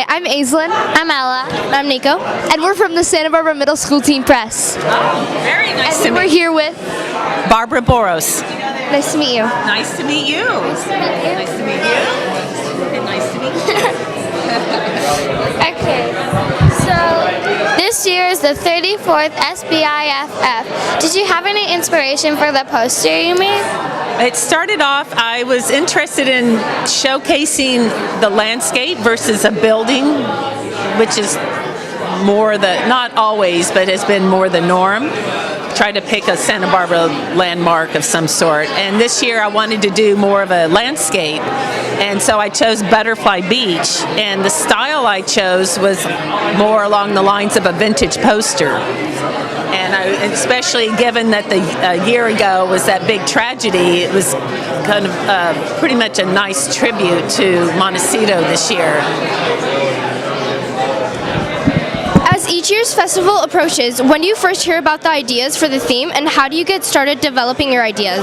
Hi, I'm Aislinn. I'm Ella. I'm Nico. And we're from the Santa Barbara Middle School Teen Press. Very nice And to we're meet here with... Barbara Boros. Nice to meet you. Nice to meet you. Nice to meet you. Nice to meet you. Okay, so this year is the 34th SBIFF. Did you have any inspiration for the poster you made? It started off, I was interested in showcasing the landscape versus a building, which is more the, not always, but has been more the norm. Try to pick a Santa Barbara landmark of some sort. And this year I wanted to do more of a landscape. And so I chose Butterfly Beach. And the style I chose was more along the lines of a vintage poster. And especially given that a year ago was that big tragedy, it was kind of pretty much a nice tribute to Montecito this year. As each year's festival approaches, when do you first hear about the ideas for the theme, and how do you get started developing your ideas?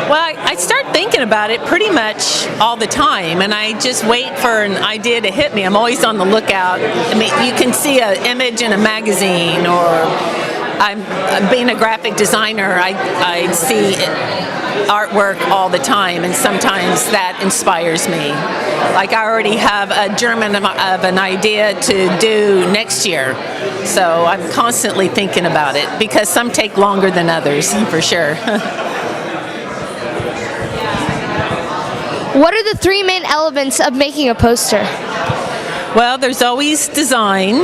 Well, I start thinking about it pretty much all the time, and I just wait for an idea to hit me. I'm always on the lookout. I mean, you can see an image in a magazine, or being a graphic designer, I see artwork all the time, and sometimes that inspires me. Like I already have a germ of an idea to do next year, so I'm constantly thinking about it because some take longer than others, for sure. What are the three main elements of making a poster? Well, there's always design,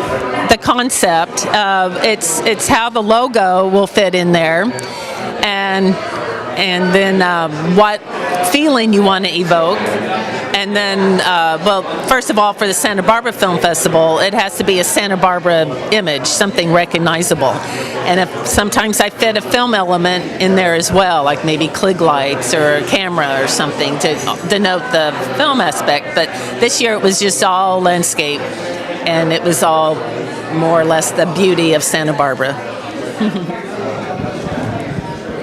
the concept. It's how the logo will fit in there, and then what feeling you want to evoke. And then, well, first of all, for the Santa Barbara Film Festival, it has to be a Santa Barbara image, something recognizable. And sometimes I fit a film element in there as well, like maybe Klieg lights or a camera or something to denote the film aspect. But this year it was just all landscape, and it was all more or less the beauty of Santa Barbara.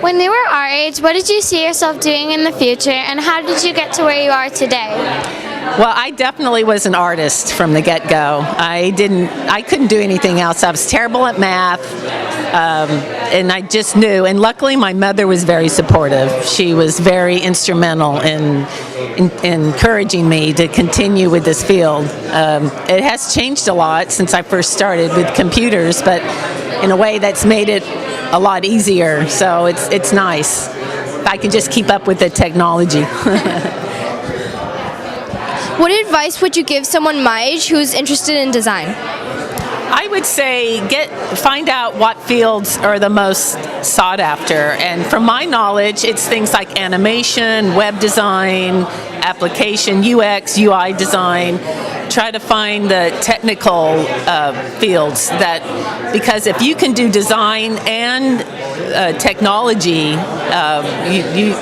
When you were our age, what did you see yourself doing in the future, and how did you get to where you are today? Well, I definitely was an artist from the get-go. I couldn't do anything else. I was terrible at math, and I just knew. And luckily, my mother was very supportive. She was very instrumental in encouraging me to continue with this field. It has changed a lot since I first started with computers, but in a way that's made it a lot easier. So it's nice. I can just keep up with the technology. What advice would you give someone my age who's interested in design? I would say find out what fields are the most sought after, and from my knowledge it's things like animation, web design, application, UX, UI design. Try to find the technical fields, because if you can do design and technology,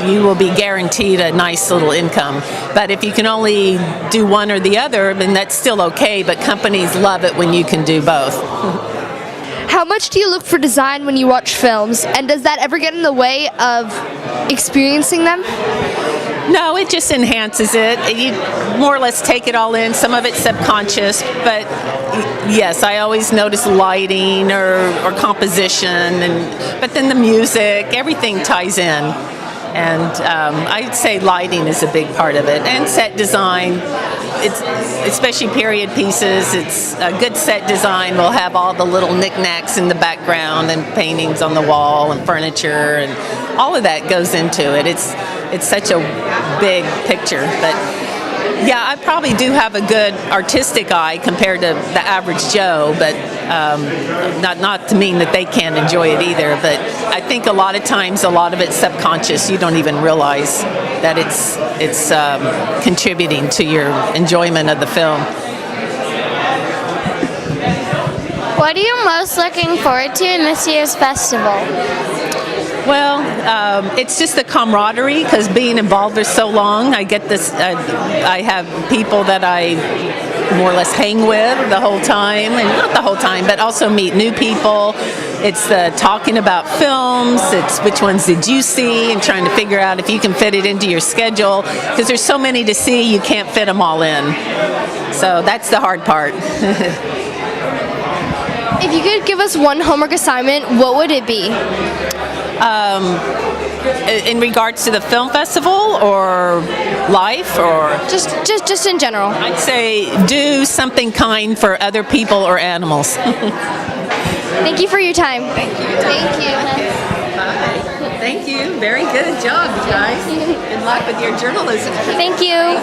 you will be guaranteed a nice little income. But if you can only do one or the other, then that's still okay, but companies love it when you can do both. How much do you look for design when you watch films, and does that ever get in the way of experiencing them? No, it just enhances it. You more or less take it all in. Some of it's subconscious, but yes, I always notice lighting or composition, but then the music, everything ties in. And I'd say lighting is a big part of it, and set design. It's especially period pieces. It's a good set design will have all the little knickknacks in the background and paintings on the wall and furniture, and all of that goes into it. It's such a big picture, but yeah, I probably do have a good artistic eye compared to the average Joe, but not to mean that they can't enjoy it either, but I think a lot of times a lot of it's subconscious. You don't even realize that it's contributing to your enjoyment of the film. What are you most looking forward to in this year's festival? Well, it's just the camaraderie, because being involved for so long, I get this. I have people that I more or less hang with the whole time, and not the whole time, but also meet new people. It's the talking about films, it's which ones did you see, and trying to figure out if you can fit it into your schedule, because there's so many to see, you can't fit them all in. So that's the hard part. If you could give us one homework assignment, what would it be? In regards to the film festival or life, or Just in general. I'd say do something kind for other people or animals. Thank you for your time. Thank you. Thank you. Thank you. Very good job, you guys. Good luck with your journalism. Thank you.